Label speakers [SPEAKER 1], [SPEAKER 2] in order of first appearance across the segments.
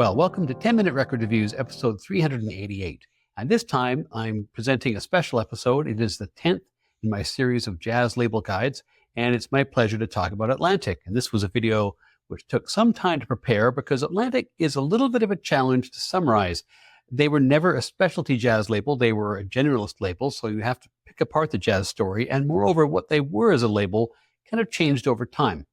[SPEAKER 1] Well, welcome to 10-Minute Record Reviews, episode 388. And this time, I'm presenting a special episode. It is the 10th in my series of jazz label guides, and it's my pleasure to talk about Atlantic. And this was a video which took some time to prepare because Atlantic is a little bit of a challenge to summarize. They were never a specialty jazz label. They were a generalist label, so you have to pick apart the jazz story. And moreover, what they were as a label kind of changed over time.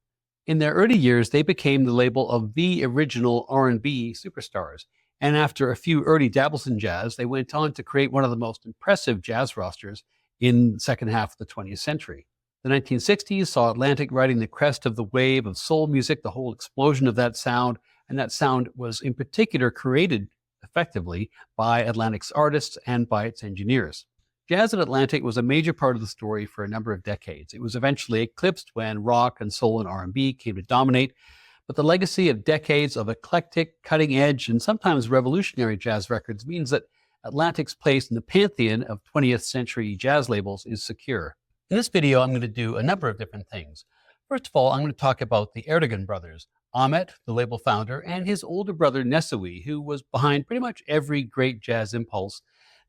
[SPEAKER 1] In their early years, they became the label of the original R&B superstars. And after a few early dabbles in jazz, they went on to create one of the most impressive jazz rosters in the second half of the 20th century. The 1960s saw Atlantic riding the crest of the wave of soul music, the whole explosion of that sound. And that sound was in particular created effectively by Atlantic's artists and by its engineers. Jazz at Atlantic was a major part of the story for a number of decades. It was eventually eclipsed when rock and soul and R&B came to dominate, but the legacy of decades of eclectic, cutting-edge, and sometimes revolutionary jazz records means that Atlantic's place in the pantheon of 20th century jazz labels is secure. In this video, I'm going to do a number of different things. First of all, I'm going to talk about the Ertegun brothers, Ahmet, the label founder, and his older brother Nesuhi, who was behind pretty much every great jazz impulse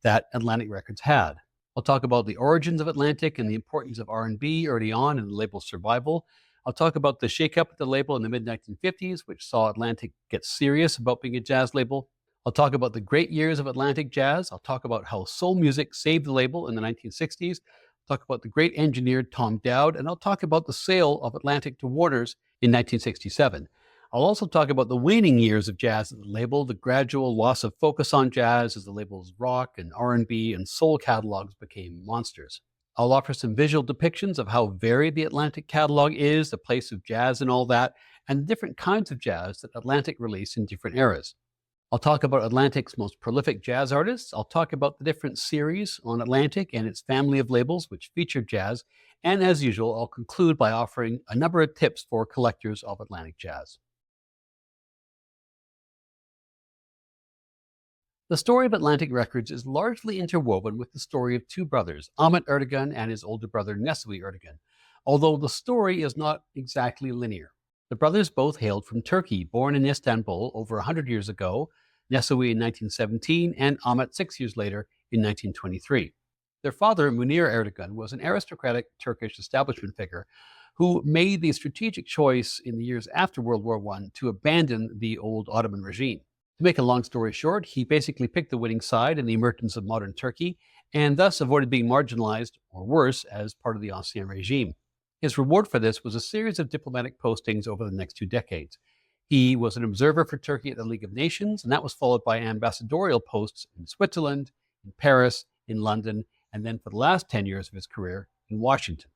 [SPEAKER 1] that Atlantic Records had. I'll talk about the origins of Atlantic and the importance of R&B early on in the label's survival. I'll talk about the shakeup at the label in the mid-1950s, which saw Atlantic get serious about being a jazz label. I'll talk about the great years of Atlantic jazz. I'll talk about how soul music saved the label in the 1960s. I'll talk about the great engineer Tom Dowd, and I'll talk about the sale of Atlantic to Warner's in 1967. I'll also talk about the waning years of jazz at the label, the gradual loss of focus on jazz as the label's rock and R&B and soul catalogs became monsters. I'll offer some visual depictions of how varied the Atlantic catalog is, the place of jazz and all that, and the different kinds of jazz that Atlantic released in different eras. I'll talk about Atlantic's most prolific jazz artists. I'll talk about the different series on Atlantic and its family of labels which feature jazz. And as usual, I'll conclude by offering a number of tips for collectors of Atlantic jazz. The story of Atlantic Records is largely interwoven with the story of two brothers, Ahmet Ertegun and his older brother Nesuhi Ertegun, although the story is not exactly linear. The brothers both hailed from Turkey, born in Istanbul over 100 years ago, Nesuhi in 1917 and Ahmet 6 years later in 1923. Their father, Miriam Ertegun, was an aristocratic Turkish establishment figure who made the strategic choice in the years after World War I to abandon the old Ottoman regime. To make a long story short, he basically picked the winning side in the emergence of modern Turkey and thus avoided being marginalized, or worse, as part of the Ancien regime. His reward for this was a series of diplomatic postings over the next 2 decades. He was an observer for Turkey at the League of Nations, and that was followed by ambassadorial posts in Switzerland, in Paris, in London, and then for the last 10 years of his career in Washington.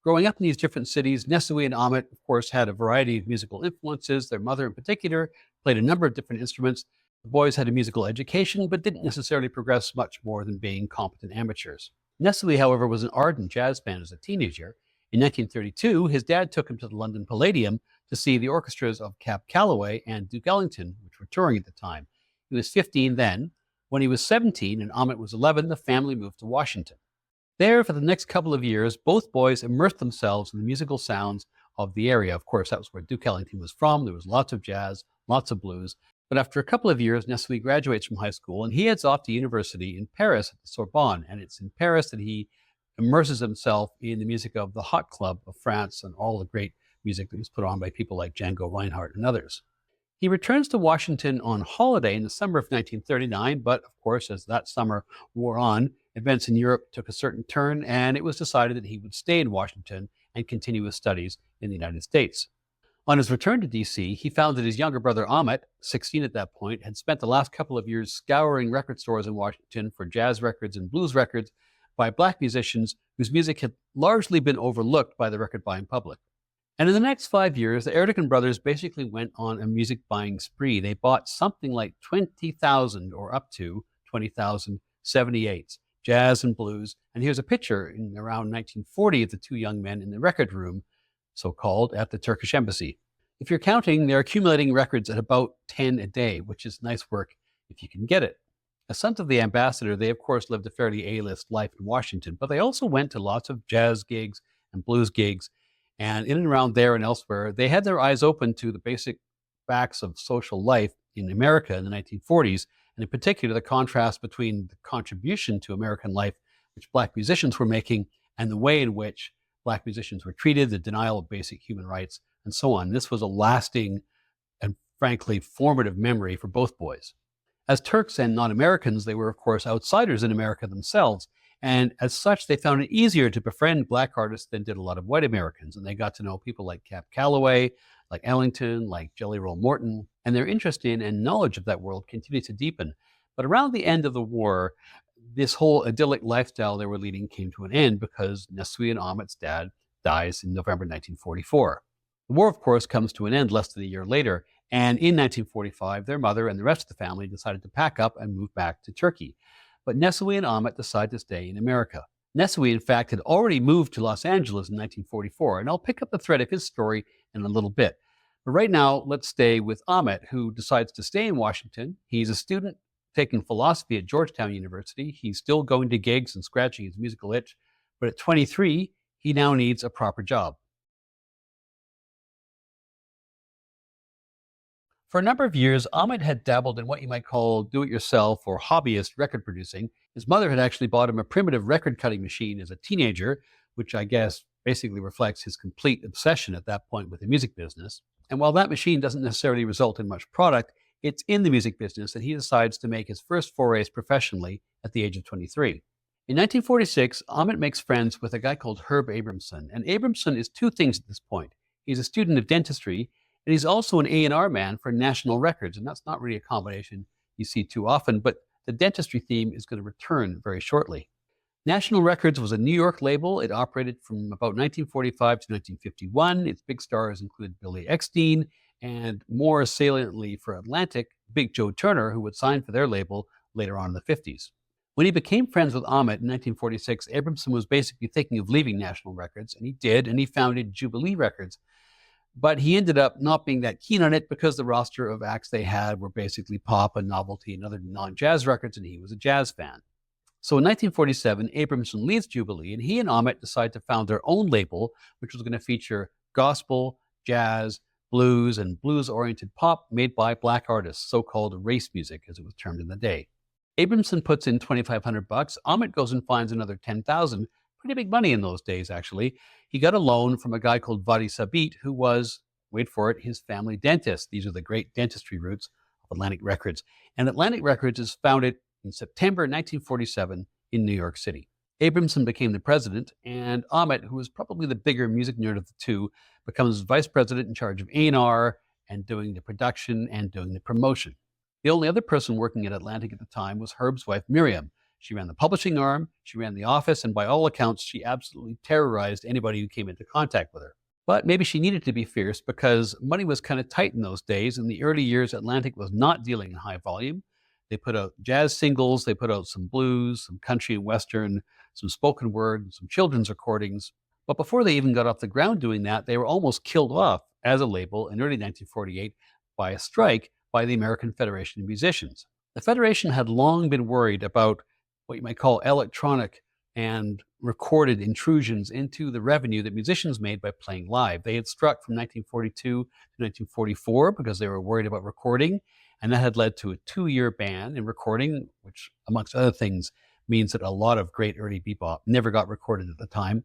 [SPEAKER 1] Growing up in these different cities, Nesuhi and Ahmet, of course, had a variety of musical influences. Their mother in particular played a number of different instruments. The boys had a musical education, but didn't necessarily progress much more than being competent amateurs. Nesuhi, however, was an ardent jazz fan as a teenager. In 1932, his dad took him to the London Palladium to see the orchestras of Cab Calloway and Duke Ellington, which were touring at the time. He was 15 then. When he was 17 and Ahmet was 11, the family moved to Washington. There, for the next couple of years, both boys immersed themselves in the musical sounds of the area. Of course, that was where Duke Ellington was from. There was lots of jazz, lots of blues. But after a couple of years, Nesuhi graduates from high school and he heads off to university in Paris at the Sorbonne. And it's in Paris that he immerses himself in the music of the Hot Club of France and all the great music that was put on by people like Django Reinhardt and others. He returns to Washington on holiday in the summer of 1939, but of course, as that summer wore on, events in Europe took a certain turn, and it was decided that he would stay in Washington and continue his studies in the United States. On his return to D.C., he found that his younger brother Ahmet, 16 at that point, had spent the last couple of years scouring record stores in Washington for jazz records and blues records by black musicians whose music had largely been overlooked by the record-buying public. And in the next 5 years, the Ertegun brothers basically went on a music buying spree. They bought something like 20,000 or up to 20,000 78s, jazz and blues. And here's a picture in around 1940 of the two young men in the record room, so-called, at the Turkish embassy. If you're counting, they're accumulating records at about 10 a day, which is nice work if you can get it. As sons of the ambassador, they of course lived a fairly A-list life in Washington, but they also went to lots of jazz gigs and blues gigs. And in and around there and elsewhere, they had their eyes open to the basic facts of social life in America in the 1940s, and in particular the contrast between the contribution to American life which Black musicians were making and the way in which Black musicians were treated, the denial of basic human rights, and so on. This was a lasting and frankly formative memory for both boys. As Turks and non-Americans, they were of course outsiders in America themselves, and as such they found it easier to befriend Black artists than did a lot of white Americans, and they got to know people like Cap Calloway, like Ellington, like Jelly Roll Morton, and their interest in and knowledge of that world continued to deepen. But around the end of the war, this whole idyllic lifestyle they were leading came to an end because Nesuhi and Ahmet's dad dies in November 1944. The war, of course, comes to an end less than a year later, and in 1945, their mother and the rest of the family decided to pack up and move back to Turkey. But Nesuhi and Ahmet decided to stay in America. Nesuhi, in fact, had already moved to Los Angeles in 1944, and I'll pick up the thread of his story in a little bit. But right now, let's stay with Ahmet, who decides to stay in Washington. He's a student taking philosophy at Georgetown University. He's still going to gigs and scratching his musical itch, but at 23, he now needs a proper job. For a number of years, Ahmet had dabbled in what you might call do-it-yourself or hobbyist record producing. His mother had actually bought him a primitive record-cutting machine as a teenager, which I guess basically reflects his complete obsession at that point with the music business. And while that machine doesn't necessarily result in much product, it's in the music business that he decides to make his first forays professionally at the age of 23. In 1946, Ahmet makes friends with a guy called Herb Abramson. And Abramson is two things at this point. He's a student of dentistry, and he's also an A&R man for National Records, and that's not really a combination you see too often, but the dentistry theme is going to return very shortly. National Records was a New York label. It operated from about 1945 to 1951. Its big stars included Billy Eckstine, and more saliently for Atlantic, Big Joe Turner, who would sign for their label later on in the 50s. When he became friends with Ahmet in 1946, Abramson was basically thinking of leaving National Records, and he did, and he founded Jubilee Records. But he ended up not being that keen on it because the roster of acts they had were basically pop and novelty and other non-jazz records, and he was a jazz fan. So in 1947, Abramson leaves Jubilee, and he and Ahmet decide to found their own label, which was going to feature gospel, jazz, blues, and blues-oriented pop made by Black artists, so-called race music, as it was termed in the day. Abramson puts in $2,500. Ahmet goes and finds another $10,000. Pretty big money in those days, actually. He got a loan from a guy called Vadi Sabit, who was, wait for it, his family dentist. These are the great dentistry roots of Atlantic Records. And Atlantic Records is founded in September 1947 in New York City. Abramson became the president, and Ahmet, who was probably the bigger music nerd of the two, becomes vice president in charge of A&R and doing the production and doing the promotion. The only other person working at Atlantic at the time was Herb's wife, Miriam. She ran the publishing arm, she ran the office, and by all accounts, she absolutely terrorized anybody who came into contact with her. But maybe she needed to be fierce because money was kind of tight in those days. In the early years, Atlantic was not dealing in high volume. They put out jazz singles, they put out some blues, some country and western, some spoken word, some children's recordings. But before they even got off the ground doing that, they were almost killed off as a label in early 1948 by a strike by the American Federation of Musicians. The Federation had long been worried about what you might call electronic and recorded intrusions into the revenue that musicians made by playing live. They had struck from 1942 to 1944 because they were worried about recording, and that had led to a 2-year ban in recording, which, amongst other things, means that a lot of great early bebop never got recorded at the time.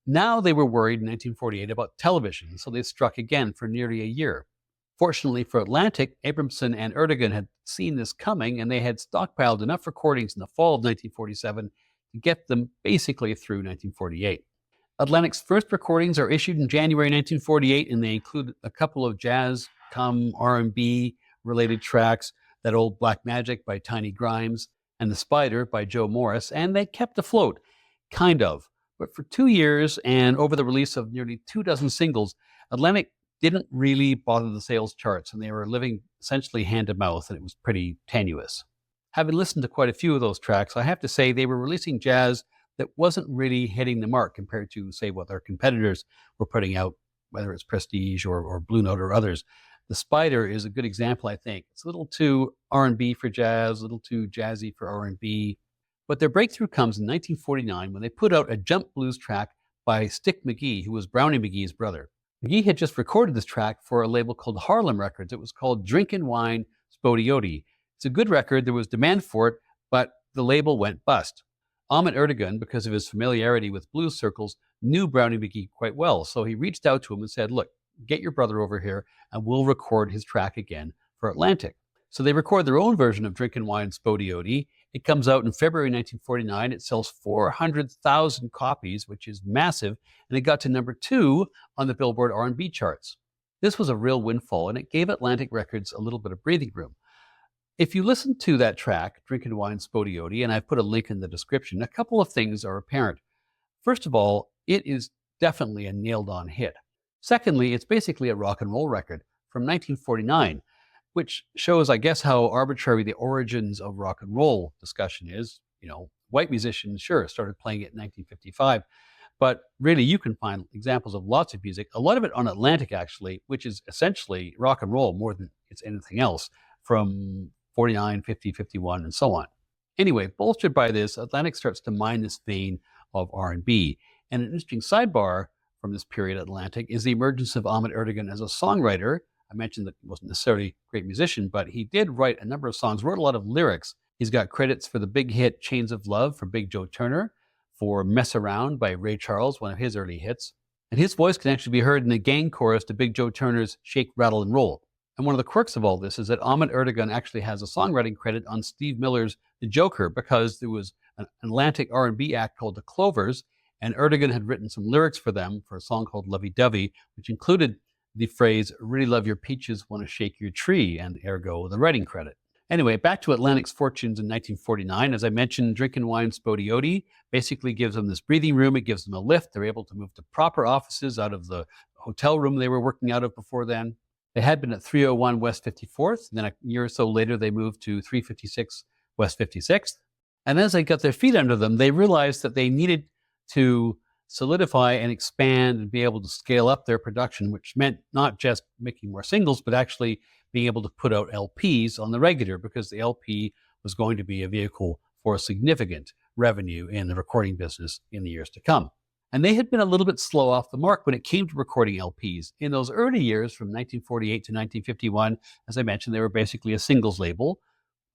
[SPEAKER 1] Now they were worried in 1948 about television, so they struck again for nearly a year. Fortunately for Atlantic, Abramson and Ertegun had seen this coming, and they had stockpiled enough recordings in the fall of 1947 to get them basically through 1948. Atlantic's first recordings are issued in January 1948, and they include a couple of jazz, R&B related tracks, That Old Black Magic by Tiny Grimes, and The Spider by Joe Morris, and they kept afloat, kind of. But for 2 years, and over the release of nearly 24 singles, Atlantic didn't really bother the sales charts, and they were living essentially hand to mouth, and it was pretty tenuous. Having listened to quite a few of those tracks, I have to say they were releasing jazz that wasn't really hitting the mark compared to, say, what their competitors were putting out, whether it's Prestige or Blue Note or others. The Spider is a good example, I think. It's a little too R&B for jazz, a little too jazzy for R&B. But their breakthrough comes in 1949 when they put out a jump blues track by Stick McGee, who was Brownie McGee's brother. McGee had just recorded this track for a label called Harlem Records. It was called Drinkin' Wine, Spodioti. It's a good record. There was demand for it, but the label went bust. Ahmet Ertegun, because of his familiarity with blues circles, knew Brownie McGhee quite well. So he reached out to him and said, look, get your brother over here and we'll record his track again for Atlantic. So they record their own version of Drinkin' Wine Spodioti. It comes out in February 1949. It sells 400,000 copies, which is massive, and it got to number 2 on the Billboard R&B charts. This was a real windfall, and it gave Atlantic Records a little bit of breathing room. If you listen to that track, Drinkin' Wine Spodioti, and I've put a link in the description, a couple of things are apparent. First of all, it is definitely a nailed-on hit. Secondly, it's basically a rock and roll record from 1949, which shows, I guess, how arbitrary the origins of rock and roll discussion is. You know, white musicians, sure, started playing it in 1955, but really you can find examples of lots of music, a lot of it on Atlantic, actually, which is essentially rock and roll more than it's anything else, from 49, 50, 51, and so on. Anyway, bolstered by this, Atlantic starts to mine this vein of R&B. And an interesting sidebar from this period at Atlantic is the emergence of Ahmet Ertegun as a songwriter. I mentioned that he wasn't necessarily a great musician, but he did write a number of songs, wrote a lot of lyrics. He's got credits for the big hit Chains of Love for Big Joe Turner, for Mess Around by Ray Charles, one of his early hits. And his voice can actually be heard in the gang chorus to Big Joe Turner's Shake, Rattle, and Roll. And one of the quirks of all this is that Ahmet Ertegun actually has a songwriting credit on Steve Miller's The Joker, because there was an Atlantic R&B act called The Clovers, and Ertegun had written some lyrics for them for a song called Lovey Dovey, which included the phrase, really love your peaches, want to shake your tree, and ergo the writing credit. Anyway, back to Atlantic's fortunes in 1949. As I mentioned, Drinkin' Wine Spodioti basically gives them this breathing room. It gives them a lift. They're able to move to proper offices out of the hotel room they were working out of before then. They had been at 301 West 54th. And then a year or so later, they moved to 356 West 56th. And as they got their feet under them, they realized that they needed to solidify and expand and be able to scale up their production, which meant not just making more singles, but actually being able to put out LPs on the regular, because the LP was going to be a vehicle for significant revenue in the recording business in the years to come. And they had been a little bit slow off the mark when it came to recording LPs. In those early years, from 1948 to 1951, as I mentioned, they were basically a singles label.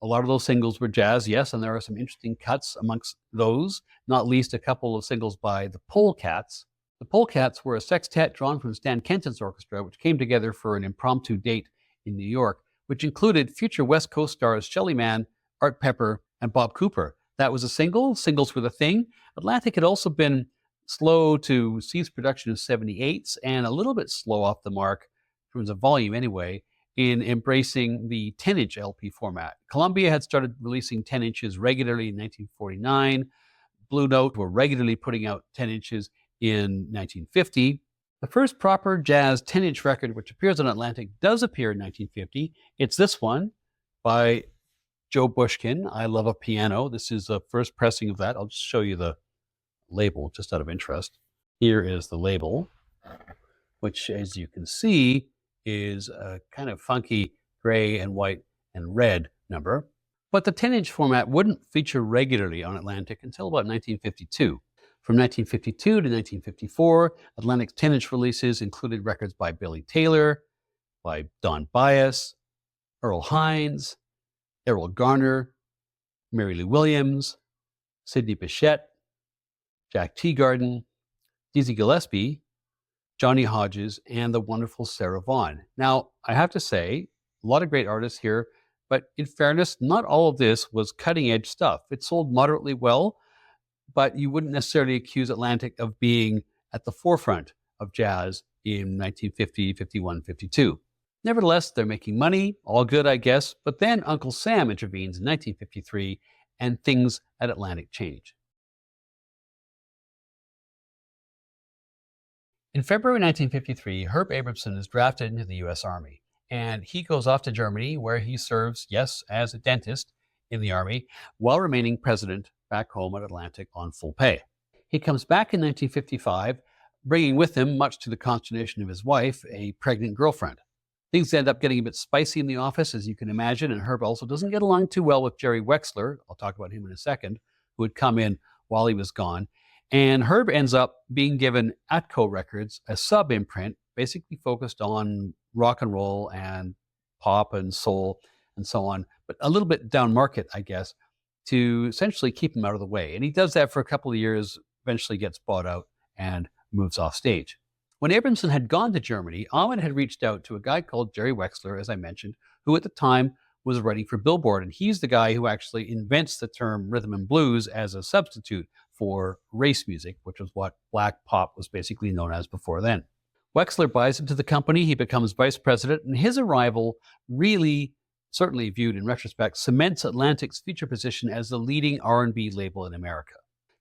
[SPEAKER 1] A lot of those singles were jazz, yes, and there are some interesting cuts amongst those, not least a couple of singles by the Polecats. The Polecats were a sextet drawn from Stan Kenton's orchestra, which came together for an impromptu date in New York, which included future West Coast stars Shelly Manne, Art Pepper, and Bob Cooper. That was a single. Singles were the thing. Atlantic had also been slow to cease production of 78s and a little bit slow off the mark, in terms of volume anyway, in embracing the 10-inch LP format. Columbia had started releasing 10 inches regularly in 1949. Blue Note were regularly putting out 10 inches in 1950. The first proper jazz 10-inch record which appears on Atlantic does appear in 1950. It's this one by Joe Bushkin, I Love a Piano. This is the first pressing of that. I'll just show you the label just out of interest. Here is the label, which, as you can see, is a kind of funky gray and white and red number. But the 10-inch format wouldn't feature regularly on Atlantic until about 1952. From 1952 to 1954, Atlantic's 10-inch releases included records by Billy Taylor, by Don Byas, Earl Hines, Errol Garner, Mary Lou Williams, Sidney Bechet, Jack Teagarden, Dizzy Gillespie, Johnny Hodges, and the wonderful Sarah Vaughan. Now, I have to say, a lot of great artists here, but in fairness, not all of this was cutting-edge stuff. It sold moderately well, but you wouldn't necessarily accuse Atlantic of being at the forefront of jazz in 1950, 51, 52. Nevertheless, they're making money, all good, I guess, but then Uncle Sam intervenes in 1953, and things at Atlantic change. In February 1953, Herb Abramson is drafted into the U.S. Army, and he goes off to Germany, where he serves, yes, as a dentist in the Army, while remaining president back home at Atlantic on full pay. He comes back in 1955, bringing with him, much to the consternation of his wife, a pregnant girlfriend. Things end up getting a bit spicy in the office, as you can imagine, and Herb also doesn't get along too well with Jerry Wexler, I'll talk about him in a second, who had come in while he was gone. And Herb ends up being given Atco Records, a sub-imprint, basically focused on rock and roll and pop and soul. and so on, but a little bit down market, I guess, to essentially keep him out of the way. And he does that for a couple of years, eventually gets bought out and moves off stage. When Abramson had gone to Germany, Ahmet had reached out to a guy called Jerry Wexler, as I mentioned, who at the time was writing for Billboard. And he's the guy who actually invents the term rhythm and blues as a substitute for race music, which was what black pop was basically known as before then. Wexler buys into the company, he becomes vice president, and his arrival really, certainly viewed in retrospect, cements Atlantic's future position as the leading R&B label in America.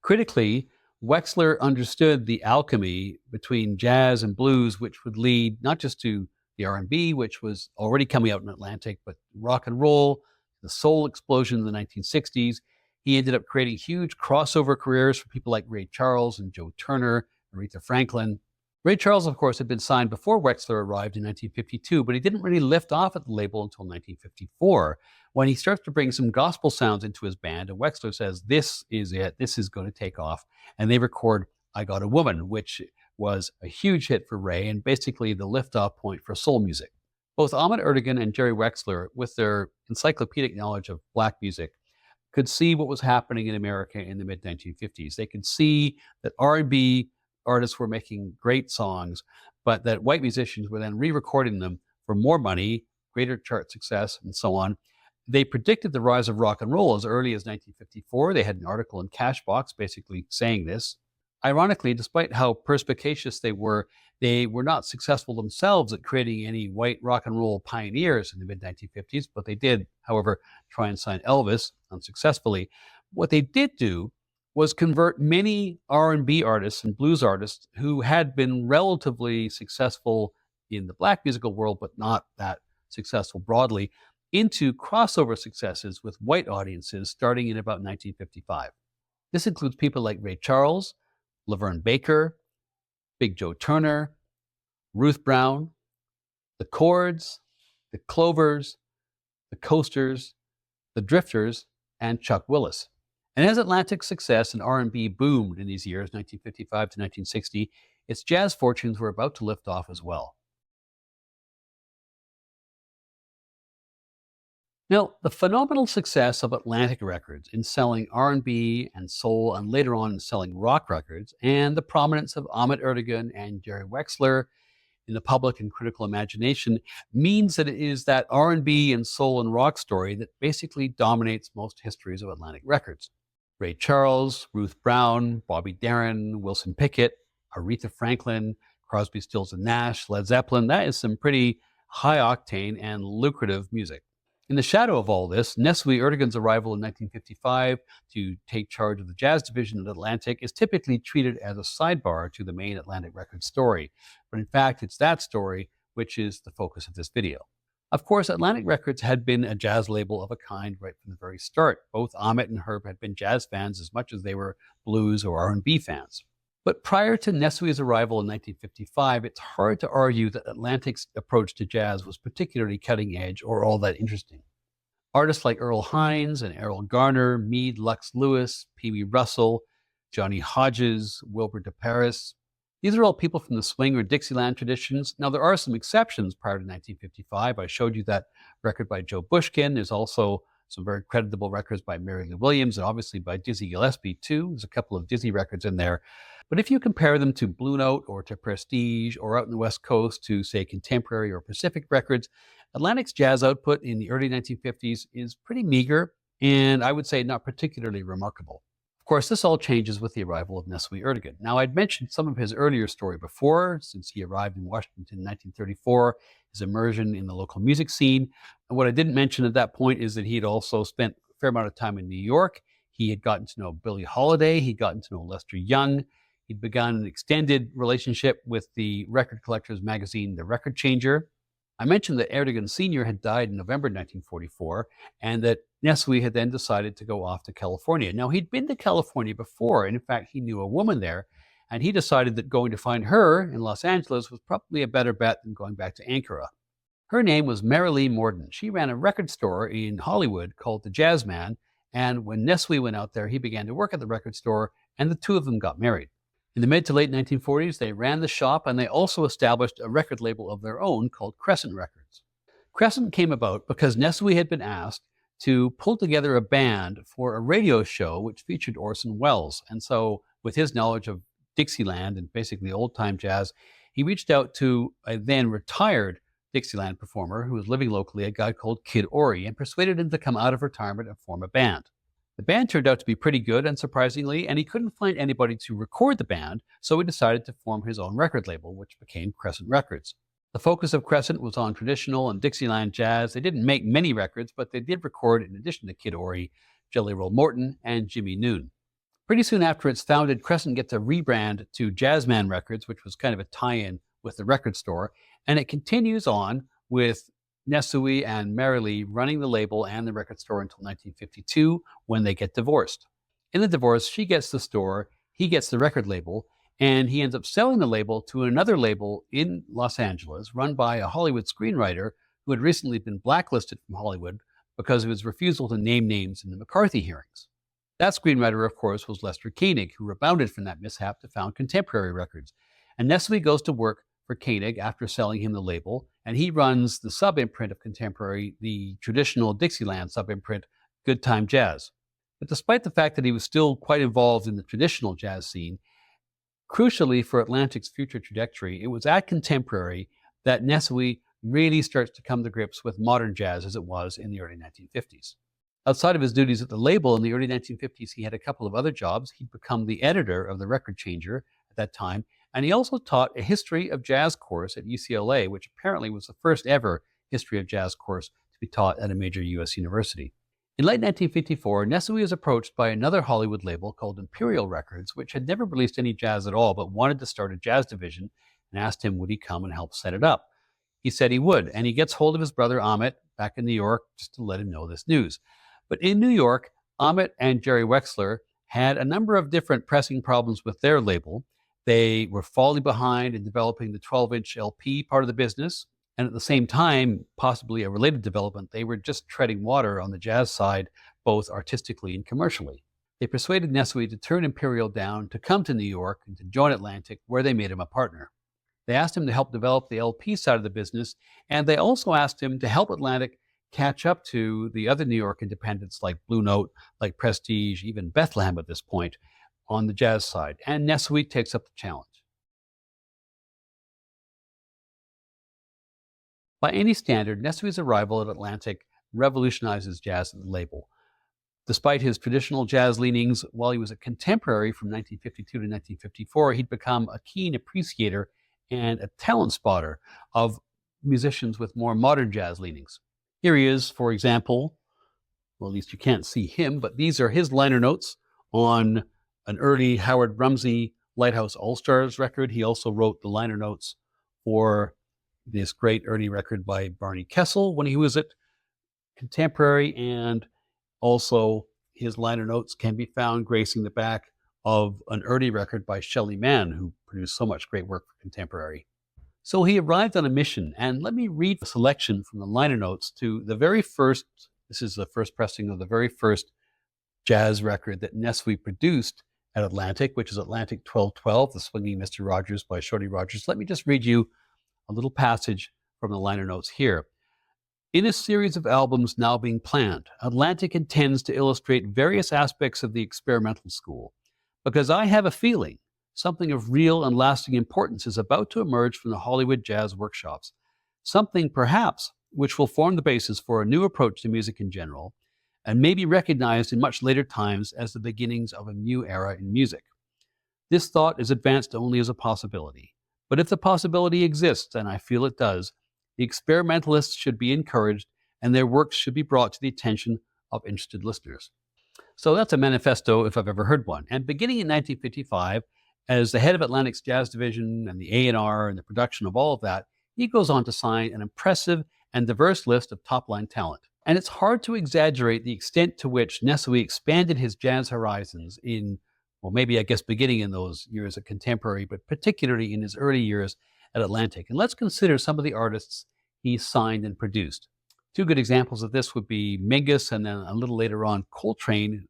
[SPEAKER 1] Critically, Wexler understood the alchemy between jazz and blues, which would lead not just to the R&B, which was already coming out in Atlantic, but rock and roll, the soul explosion in the 1960s. He ended up creating huge crossover careers for people like Ray Charles and Joe Turner, Aretha Franklin. Ray Charles, of course, had been signed before Wexler arrived in 1952, but he didn't really lift off at the label until 1954, when he starts to bring some gospel sounds into his band, and Wexler says, this is it, this is going to take off, and they record I Got a Woman, which was a huge hit for Ray and basically the liftoff point for soul music. Both Ahmet Ertegun and Jerry Wexler, with their encyclopedic knowledge of black music, could see what was happening in America in the mid-1950s. They could see that R&B artists were making great songs, but that white musicians were then re-recording them for more money, greater chart success, and so on. They predicted the rise of rock and roll as early as 1954. They had an article in Cashbox basically saying this. Ironically, despite how perspicacious they were not successful themselves at creating any white rock and roll pioneers in the mid-1950s, but they did, however, try and sign Elvis unsuccessfully. What they did do was convert many R&B artists and blues artists who had been relatively successful in the black musical world, but not that successful broadly, into crossover successes with white audiences starting in about 1955. This includes people like Ray Charles, Laverne Baker, Big Joe Turner, Ruth Brown, the Chords, the Clovers, the Coasters, the Drifters, and Chuck Willis. And as Atlantic's success in R&B boomed in these years, 1955 to 1960, its jazz fortunes were about to lift off as well. Now, the phenomenal success of Atlantic Records in selling R&B and soul, and later on in selling rock records, and the prominence of Ahmet Ertegun and Jerry Wexler in the public and critical imagination means that it is that R&B and soul and rock story that basically dominates most histories of Atlantic Records. Ray Charles, Ruth Brown, Bobby Darin, Wilson Pickett, Aretha Franklin, Crosby, Stills and Nash, Led Zeppelin, that is some pretty high-octane and lucrative music. In the shadow of all this, Nesuhi Ertegun's arrival in 1955 to take charge of the jazz division at Atlantic is typically treated as a sidebar to the main Atlantic Records story. But in fact, it's that story which is the focus of this video. Of course, Atlantic Records had been a jazz label of a kind right from the very start. Both Ahmet and Herb had been jazz fans as much as they were blues or R&B fans. But prior to Nesuhi's arrival in 1955, it's hard to argue that Atlantic's approach to jazz was particularly cutting edge or all that interesting. Artists like Earl Hines and Errol Garner, Meade Lux Lewis, Pee Wee Russell, Johnny Hodges, Wilbur DeParis, these are all people from the swing or Dixieland traditions. Now, there are some exceptions prior to 1955. I showed you that record by Joe Bushkin. There's also some very creditable records by Mary Lou Williams and obviously by Dizzy Gillespie too. There's a couple of Dizzy records in there. But if you compare them to Blue Note or to Prestige or out in the West Coast to, say, Contemporary or Pacific Records, Atlantic's jazz output in the early 1950s is pretty meager and I would say not particularly remarkable. Of course, this all changes with the arrival of Nesuhi Ertegun. Now, I'd mentioned some of his earlier story before, since he arrived in Washington in 1934, his immersion in the local music scene. And what I didn't mention at that point is that he had also spent a fair amount of time in New York. He had gotten to know Billie Holiday. He'd gotten to know Lester Young. He'd begun an extended relationship with the record collectors magazine, The Record Changer. I mentioned that Ertegun Sr. had died in November 1944, and that Nesuhi had then decided to go off to California. Now, he'd been to California before, and in fact, he knew a woman there, and he decided that going to find her in Los Angeles was probably a better bet than going back to Ankara. Her name was Marilee Morden. She ran a record store in Hollywood called The Jazzman, and when Nesuhi went out there, he began to work at the record store, and the two of them got married. In the mid to late 1940s, they ran the shop and they also established a record label of their own called Crescent Records. Crescent came about because Nesuhi had been asked to pull together a band for a radio show which featured Orson Welles. And so, with his knowledge of Dixieland and basically old-time jazz, he reached out to a then retired Dixieland performer who was living locally, a guy called Kid Ory, and persuaded him to come out of retirement and form a band. The band turned out to be pretty good, unsurprisingly, and he couldn't find anybody to record the band, so he decided to form his own record label, which became Crescent Records. The focus of Crescent was on traditional and Dixieland jazz. They didn't make many records, but they did record, in addition to Kid Ory, Jelly Roll Morton, and Jimmy Noon. Pretty soon after it's founded, Crescent gets a rebrand to Jazzman Records, which was kind of a tie-in with the record store, and it continues on with Nesuhi and Marilee running the label and the record store until 1952, when they get divorced. In the divorce, she gets the store, he gets the record label, and he ends up selling the label to another label in Los Angeles, run by a Hollywood screenwriter who had recently been blacklisted from Hollywood because of his refusal to name names in the McCarthy hearings. That screenwriter, of course, was Lester Koenig, who rebounded from that mishap to found Contemporary Records. And Nesuhi goes to work for Koenig after selling him the label, and he runs the sub-imprint of Contemporary, the traditional Dixieland sub-imprint, Good Time Jazz. But despite the fact that he was still quite involved in the traditional jazz scene, crucially for Atlantic's future trajectory, it was at Contemporary that Nesuhi really starts to come to grips with modern jazz as it was in the early 1950s. Outside of his duties at the label in the early 1950s, he had a couple of other jobs. He'd become the editor of the Record Changer at that time, and he also taught a history of jazz course at UCLA, which apparently was the first ever history of jazz course to be taught at a major U.S. university. In late 1954, Nesuhi was approached by another Hollywood label called Imperial Records, which had never released any jazz at all, but wanted to start a jazz division, and asked him would he come and help set it up. He said he would, and he gets hold of his brother Ahmet back in New York just to let him know this news. But in New York, Ahmet and Jerry Wexler had a number of different pressing problems with their label. They were falling behind in developing the 12-inch LP part of the business, and at the same time, possibly a related development, they were just treading water on the jazz side, both artistically and commercially. They persuaded Nesuhi to turn Imperial down, to come to New York, and to join Atlantic, where they made him a partner. They asked him to help develop the LP side of the business, and they also asked him to help Atlantic catch up to the other New York independents like Blue Note, like Prestige, even Bethlehem at this point, on the jazz side. And Nesuhi takes up the challenge. By any standard, Nesuhi's arrival at Atlantic revolutionizes jazz at the label. Despite his traditional jazz leanings, while he was a Contemporary from 1952 to 1954, he'd become a keen appreciator and a talent spotter of musicians with more modern jazz leanings. Here he is, for example, well, at least you can't see him, but these are his liner notes on an early Howard Rumsey Lighthouse All-Stars record. He also wrote the liner notes for this great early record by Barney Kessel when he was at Contemporary, and also his liner notes can be found gracing the back of an early record by Shelley Mann, who produced so much great work for Contemporary. So he arrived on a mission, and let me read a selection from the liner notes to the very first, this is the first pressing of the very first jazz record that Nesuhi produced at Atlantic, which is Atlantic 1212, The Swinging Mr. Rogers by Shorty Rogers. Let me just read you a little passage from the liner notes here. In a series of albums now being planned, Atlantic intends to illustrate various aspects of the experimental school, because I have a feeling something of real and lasting importance is about to emerge from the Hollywood jazz workshops, something perhaps which will form the basis for a new approach to music in general, and may be recognized in much later times as the beginnings of a new era in music. This thought is advanced only as a possibility, but if the possibility exists, and I feel it does, the experimentalists should be encouraged and their works should be brought to the attention of interested listeners. So that's a manifesto if I've ever heard one. And beginning in 1955, as the head of Atlantic's jazz division and the A&R and the production of all of that, he goes on to sign an impressive and diverse list of top-line talent. And it's hard to exaggerate the extent to which Nesuhi expanded his jazz horizons in, well, maybe I guess beginning in those years at Contemporary, but particularly in his early years at Atlantic. And let's consider some of the artists he signed and produced. Two good examples of this would be Mingus and then a little later on Coltrane,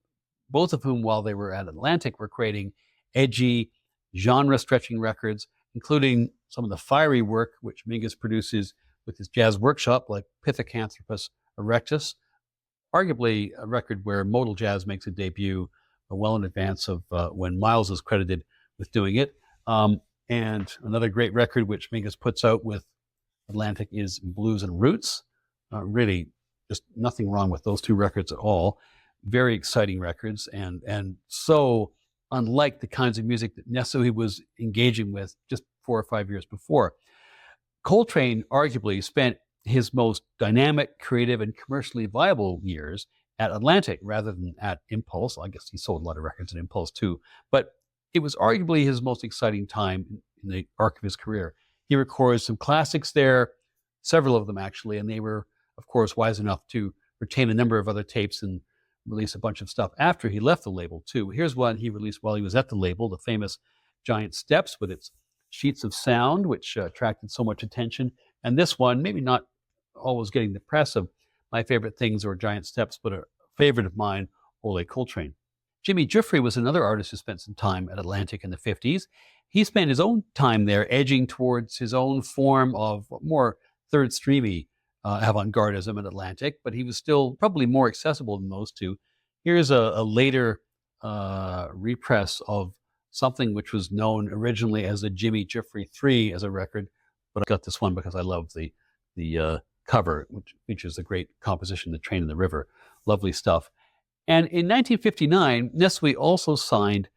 [SPEAKER 1] both of whom, while they were at Atlantic, were creating edgy, genre-stretching records, including some of the fiery work which Mingus produces with his jazz workshop like Pithecanthropus erectus, arguably a record where modal jazz makes a debut well in advance of when Miles is credited with doing it. And another great record which Mingus puts out with Atlantic is Blues and Roots. Really, just nothing wrong with those two records at all. Very exciting records, and so unlike the kinds of music that Nesuhi was engaging with just 4 or 5 years before. Coltrane arguably spent his most dynamic, creative, and commercially viable years at Atlantic rather than at Impulse. I guess he sold a lot of records at Impulse too, but it was arguably his most exciting time in the arc of his career. He records some classics there, several of them actually, and they were, of course, wise enough to retain a number of other tapes and release a bunch of stuff after he left the label too. Here's one he released while he was at the label, the famous Giant Steps with its sheets of sound, which attracted so much attention. And this one, maybe not always getting the press of my favorite things or Giant Steps, but a favorite of mine, Ole Coltrane. Jimmy Giuffre was another artist who spent some time at Atlantic in the 50s. He spent his own time there edging towards his own form of more third streamy avant-gardism at Atlantic, but he was still probably more accessible than those two. Here's a later repress of something which was known originally as the Jimmy Giuffre 3 as a record, but I got this one because I love the cover, which features the great composition, The Train in the River. Lovely stuff. And in 1959, Nesuhi also signed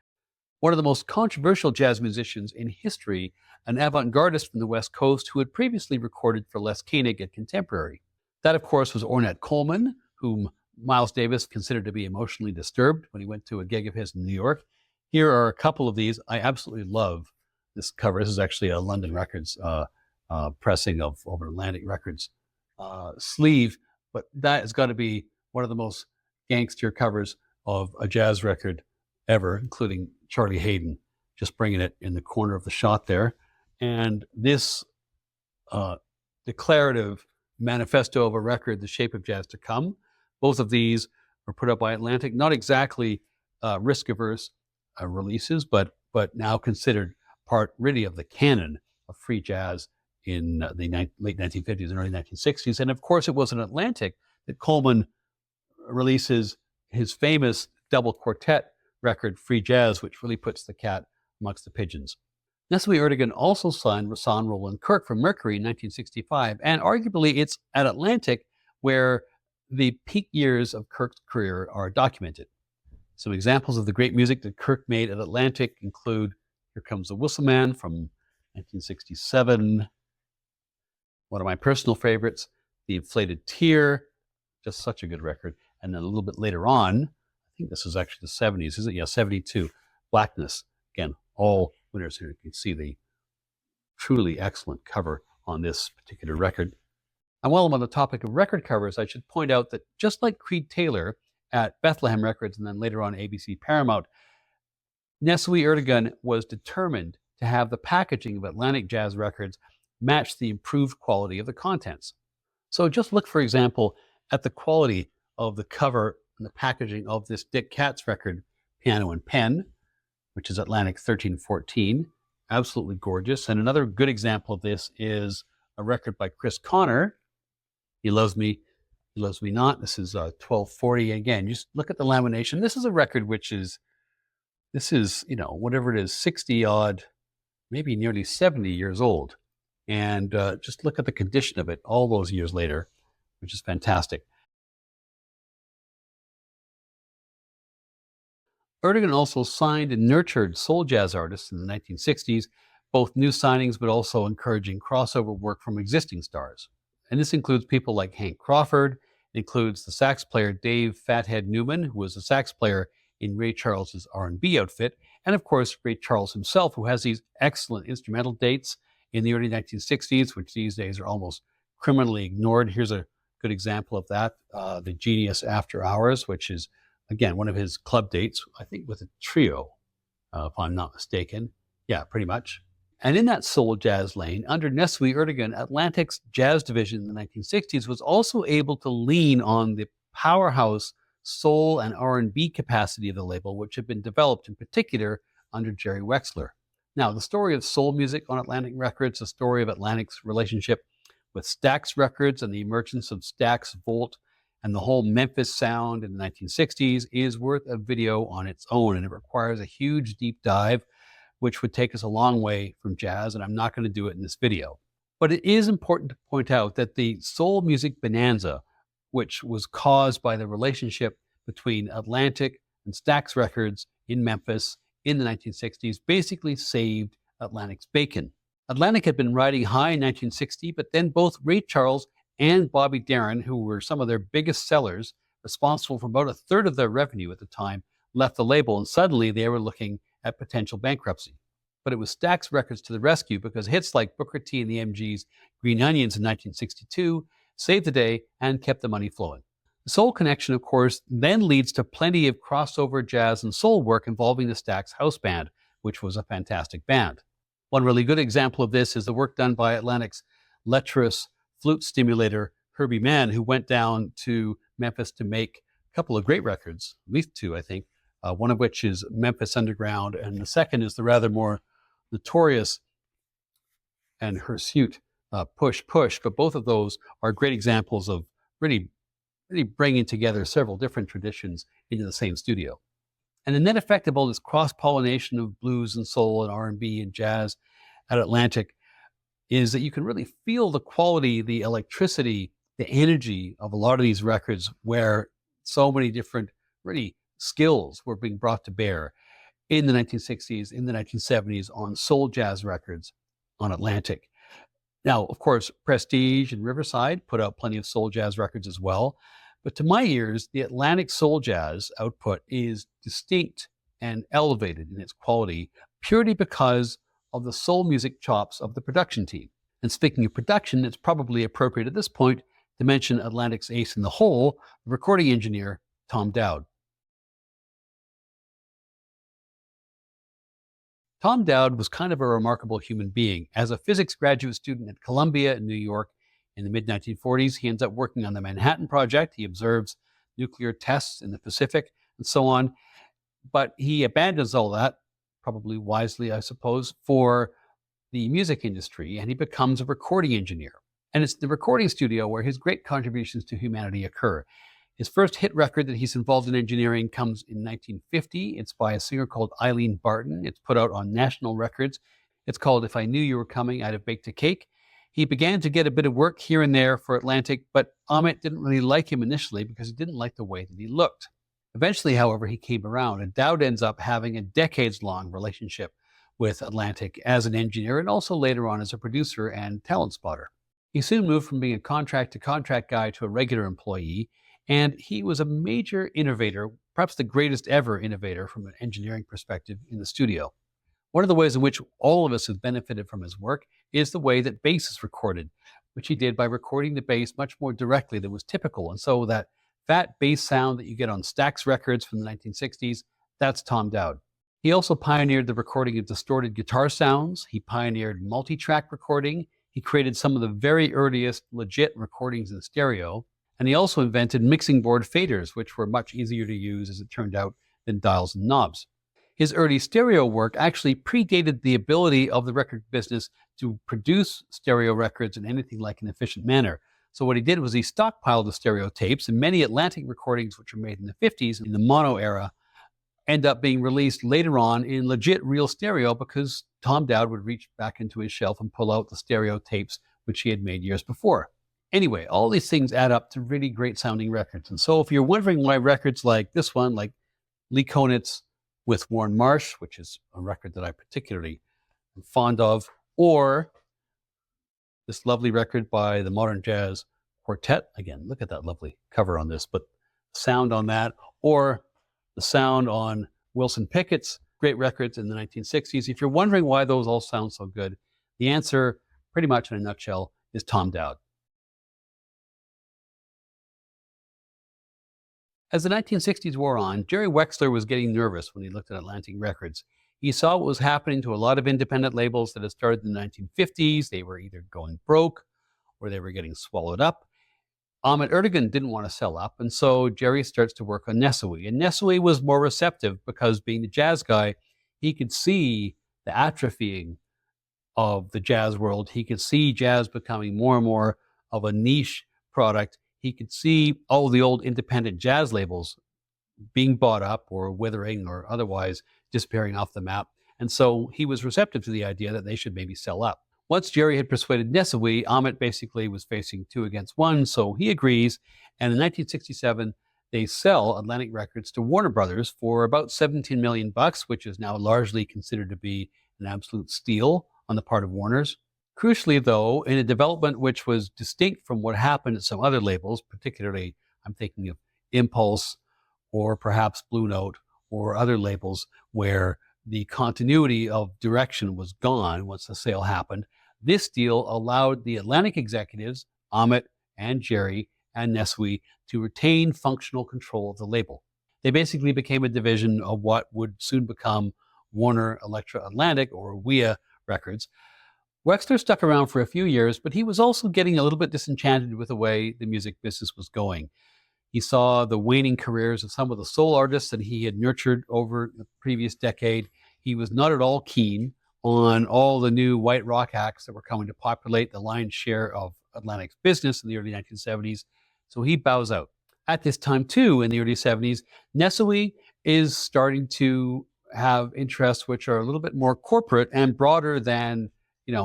[SPEAKER 1] one of the most controversial jazz musicians in history, an avant-gardist from the West Coast who had previously recorded for Les Koenig at Contemporary. That, of course, was Ornette Coleman, whom Miles Davis considered to be emotionally disturbed when he went to a gig of his in New York. Here are a couple of these. I absolutely love this cover. This is actually a London Records pressing of Atlantic Records sleeve, but that has got to be one of the most gangster covers of a jazz record ever, including Charlie Haydn just bringing it in the corner of the shot there. And this declarative manifesto of a record, The Shape of Jazz to Come, both of these were put up by Atlantic, not exactly risk-averse releases, but now considered part really of the canon of free jazz in the late 1950s and early 1960s. And of course, it was in Atlantic that Coleman releases his famous double quartet record, Free Jazz, which really puts the cat amongst the pigeons. Nesuhi Ertegun also signed Rahsaan Roland Kirk from Mercury in 1965, and arguably it's at Atlantic where the peak years of Kirk's career are documented. Some examples of the great music that Kirk made at Atlantic include Here Comes the Whistleman from 1967, one of my personal favorites, The Inflated Tear, just such a good record. And then a little bit later on, I think this is actually the 70s, is it? Yeah, 72, Blackness. Again, all winners here. You can see the truly excellent cover on this particular record. And while I'm on the topic of record covers, I should point out that just like Creed Taylor at Bethlehem Records and then later on ABC Paramount, Nesuhi Ertegun was determined to have the packaging of Atlantic Jazz Records match the improved quality of the contents. So just look, for example, at the quality of the cover and the packaging of this Dick Katz record, Piano and Pen, which is Atlantic 1314. Absolutely gorgeous. And another good example of this is a record by Chris Connor, He Loves Me, He Loves Me Not. This is 1240. Again, just look at the lamination. This is a record which is, whatever it is, 60 odd, maybe nearly 70 years old. And just look at the condition of it all those years later, which is fantastic. Ertegun also signed and nurtured soul jazz artists in the 1960s, both new signings but also encouraging crossover work from existing stars. And this includes people like Hank Crawford. It includes the sax player Dave Fathead Newman, who was a sax player in Ray Charles's R&B outfit, and of course Ray Charles himself, who has these excellent instrumental dates in the early 1960s, which these days are almost criminally ignored. Here's a good example of that, The Genius After Hours, which is, again, one of his club dates, I think with a trio, if I'm not mistaken. Yeah, pretty much. And in that soul jazz lane, under Nesuhi Ertegun, Atlantic's jazz division in the 1960s was also able to lean on the powerhouse soul and R&B capacity of the label, which had been developed in particular under Jerry Wexler. Now, the story of soul music on Atlantic Records, the story of Atlantic's relationship with Stax Records and the emergence of Stax Volt and the whole Memphis sound in the 1960s is worth a video on its own, and it requires a huge deep dive, which would take us a long way from jazz, and I'm not going to do it in this video. But it is important to point out that the soul music bonanza, which was caused by the relationship between Atlantic and Stax Records in Memphis in the 1960s, basically saved Atlantic's bacon. Atlantic had been riding high in 1960, but then both Ray Charles and Bobby Darin, who were some of their biggest sellers, responsible for about a third of their revenue at the time, left the label, and suddenly they were looking at potential bankruptcy. But it was Stax Records to the rescue, because hits like Booker T and the MG's Green Onions in 1962 saved the day and kept the money flowing. The soul connection, of course, then leads to plenty of crossover jazz and soul work involving the Stax House Band, which was a fantastic band. One really good example of this is the work done by Atlantic's lecherous flute stimulator, Herbie Mann, who went down to Memphis to make a couple of great records, at least two, I think, one of which is Memphis Underground, and the second is the rather more notorious and hirsute Push Push. But both of those are great examples of really bringing together several different traditions into the same studio. And the net effect of all this cross-pollination of blues and soul and R&B and jazz at Atlantic is that you can really feel the quality, the electricity, the energy of a lot of these records, where so many different really skills were being brought to bear in the 1960s, in the 1970s on soul jazz records on Atlantic. Now, of course, Prestige and Riverside put out plenty of soul jazz records as well. But to my ears, the Atlantic soul jazz output is distinct and elevated in its quality purely because of the soul music chops of the production team. And speaking of production, it's probably appropriate at this point to mention Atlantic's ace in the hole, the recording engineer, Tom Dowd. Tom Dowd was kind of a remarkable human being. As a physics graduate student at Columbia in New York in the mid-1940s, he ends up working on the Manhattan Project. He observes nuclear tests in the Pacific and so on. But he abandons all that, probably wisely, I suppose, for the music industry, and he becomes a recording engineer. And it's the recording studio where his great contributions to humanity occur. His first hit record that he's involved in engineering comes in 1950. It's by a singer called Eileen Barton. It's put out on National Records. It's called If I Knew You Were Coming, I'd Have Baked a Cake. He began to get a bit of work here and there for Atlantic, but Ahmet didn't really like him initially because he didn't like the way that he looked. Eventually, however, he came around, and Dowd ends up having a decades-long relationship with Atlantic as an engineer and also later on as a producer and talent spotter. He soon moved from being a contract-to-contract guy to a regular employee, and he was a major innovator, perhaps the greatest ever innovator from an engineering perspective in the studio. One of the ways in which all of us have benefited from his work is the way that bass is recorded, which he did by recording the bass much more directly than was typical. And so that fat bass sound that you get on Stax Records from the 1960s, that's Tom Dowd. He also pioneered the recording of distorted guitar sounds. He pioneered multi-track recording. He created some of the very earliest legit recordings in stereo. And he also invented mixing board faders, which were much easier to use, as it turned out, than dials and knobs. His early stereo work actually predated the ability of the record business to produce stereo records in anything like an efficient manner. So what he did was he stockpiled the stereo tapes, and many Atlantic recordings, which were made in the 50s in the mono era, end up being released later on in legit real stereo because Tom Dowd would reach back into his shelf and pull out the stereo tapes which he had made years before. Anyway, all these things add up to really great sounding records. And so if you're wondering why records like this one, like Lee Konitz with Warren Marsh, which is a record that I particularly am fond of, or this lovely record by the Modern Jazz Quartet, again, look at that lovely cover on this, but sound on that, or the sound on Wilson Pickett's great records in the 1960s. If you're wondering why those all sound so good, the answer, pretty much in a nutshell, is Tom Dowd. As the 1960s wore on, Jerry Wexler was getting nervous when he looked at Atlantic Records. He saw what was happening to a lot of independent labels that had started in the 1950s. They were either going broke or they were getting swallowed up. Ahmet Ertegun didn't want to sell up, and so Jerry starts to work on Nesuhi. And Nesuhi was more receptive because, being the jazz guy, he could see the atrophying of the jazz world. He could see jazz becoming more and more of a niche product, he could see all the old independent jazz labels being bought up or withering or otherwise disappearing off the map. And so he was receptive to the idea that they should maybe sell up. Once Jerry had persuaded Nesuhi, Ahmet basically was facing 2 against 1, so he agrees. And in 1967, they sell Atlantic Records to Warner Brothers for about $17 million, which is now largely considered to be an absolute steal on the part of Warner's. Crucially, though, in a development which was distinct from what happened at some other labels, particularly I'm thinking of Impulse or perhaps Blue Note or other labels where the continuity of direction was gone once the sale happened, this deal allowed the Atlantic executives, Ahmet and Jerry and Nesuhi, to retain functional control of the label. They basically became a division of what would soon become Warner Elektra Atlantic, or WEA Records. Wexler stuck around for a few years, but he was also getting a little bit disenchanted with the way the music business was going. He saw the waning careers of some of the soul artists that he had nurtured over the previous decade. He was not at all keen on all the new white rock acts that were coming to populate the lion's share of Atlantic's business in the early 1970s, so he bows out. At this time, too, in the early 70s, Nesuhi is starting to have interests which are a little bit more corporate and broader than,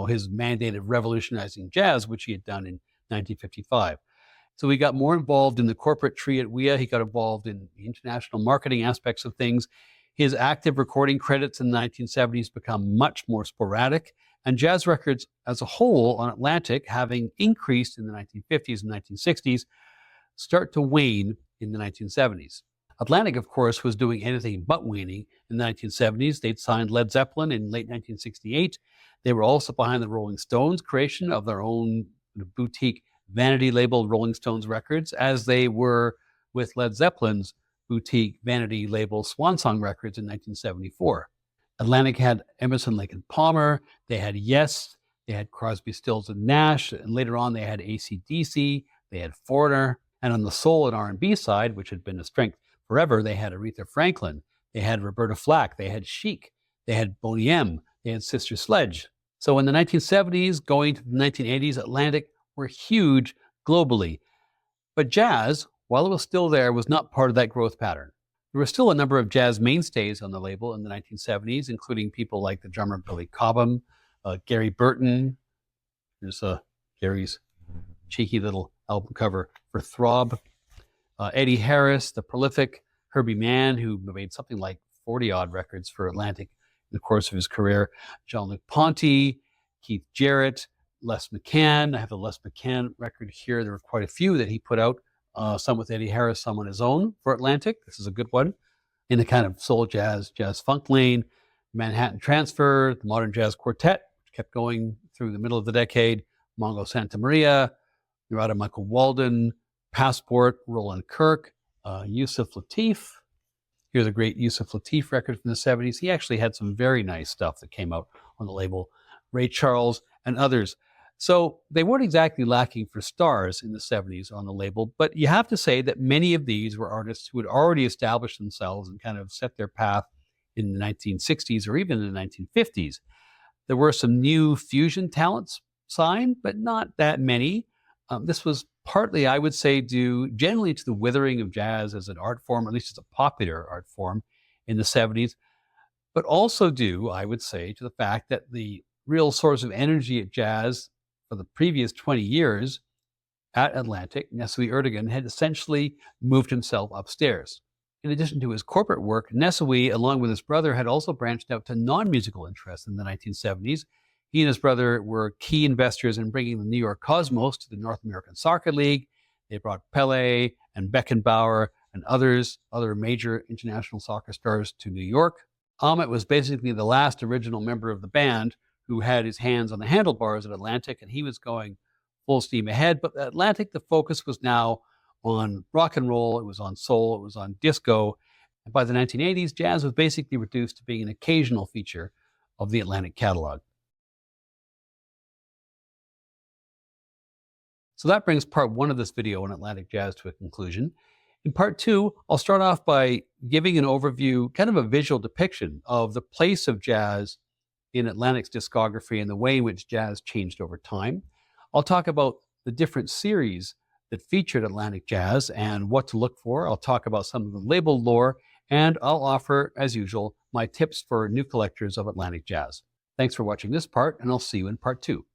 [SPEAKER 1] his mandate of revolutionizing jazz, which he had done in 1955. So he got more involved in the corporate tree at WEA. He got involved in the international marketing aspects of things. His active recording credits in the 1970s become much more sporadic, and jazz records as a whole on Atlantic, having increased in the 1950s and 1960s, start to wane in the 1970s. Atlantic, of course, was doing anything but waning in the 1970s. They'd signed Led Zeppelin in late 1968. They were also behind the Rolling Stones' creation of their own boutique vanity labeled Rolling Stones Records, as they were with Led Zeppelin's boutique vanity label Swan Song Records in 1974. Atlantic had Emerson, Lake and Palmer. They had Yes. They had Crosby, Stills and Nash. And later on, they had AC/DC. They had Foreigner. And on the soul and R&B side, which had been a strength forever, they had Aretha Franklin. They had Roberta Flack. They had Chic. They had Boney M. They had Sister Sledge. So in the 1970s, going to the 1980s, Atlantic were huge globally. But jazz, while it was still there, was not part of that growth pattern. There were still a number of jazz mainstays on the label in the 1970s, including people like the drummer Billy Cobham, Gary Burton. There's Gary's cheeky little album cover for Throb. Eddie Harris, the prolific Herbie Mann, who made something like 40-odd records for Atlantic in the course of his career. Jean-Luc Ponty, Keith Jarrett, Les McCann. I have the Les McCann record here. There were quite a few that he put out, some with Eddie Harris, some on his own for Atlantic. This is a good one. In the kind of soul jazz funk lane, Manhattan Transfer, the Modern Jazz Quartet, which kept going through the middle of the decade, Mongo Santa Maria, Narada Michael Walden, Passport, Roland Kirk, Yusuf Lateef. Here's a great Yusuf Lateef record from the 70s. He actually had some very nice stuff that came out on the label. Ray Charles and others. So they weren't exactly lacking for stars in the 70s on the label, but you have to say that many of these were artists who had already established themselves and kind of set their path in the 1960s or even in the 1950s. There were some new fusion talents signed, but not that many. This was partly, I would say, due generally to the withering of jazz as an art form, or at least as a popular art form in the 70s, but also due, I would say, to the fact that the real source of energy at jazz for the previous 20 years at Atlantic, Nesuhi Ertegun, had essentially moved himself upstairs. In addition to his corporate work, Nesuhi, along with his brother, had also branched out to non-musical interests in the 1970s. He and his brother were key investors in bringing the New York Cosmos to the North American Soccer League. They brought Pele and Beckenbauer and other major international soccer stars to New York. Ahmet was basically the last original member of the band who had his hands on the handlebars at Atlantic, and he was going full steam ahead. But at Atlantic, the focus was now on rock and roll, it was on soul, it was on disco. And by the 1980s, jazz was basically reduced to being an occasional feature of the Atlantic catalog. So that brings part one of this video on Atlantic Jazz to a conclusion. In part two, I'll start off by giving an overview, kind of a visual depiction of the place of jazz in Atlantic's discography and the way in which jazz changed over time. I'll talk about the different series that featured Atlantic Jazz and what to look for. I'll talk about some of the label lore, and I'll offer, as usual, my tips for new collectors of Atlantic Jazz. Thanks for watching this part, and I'll see you in part 2.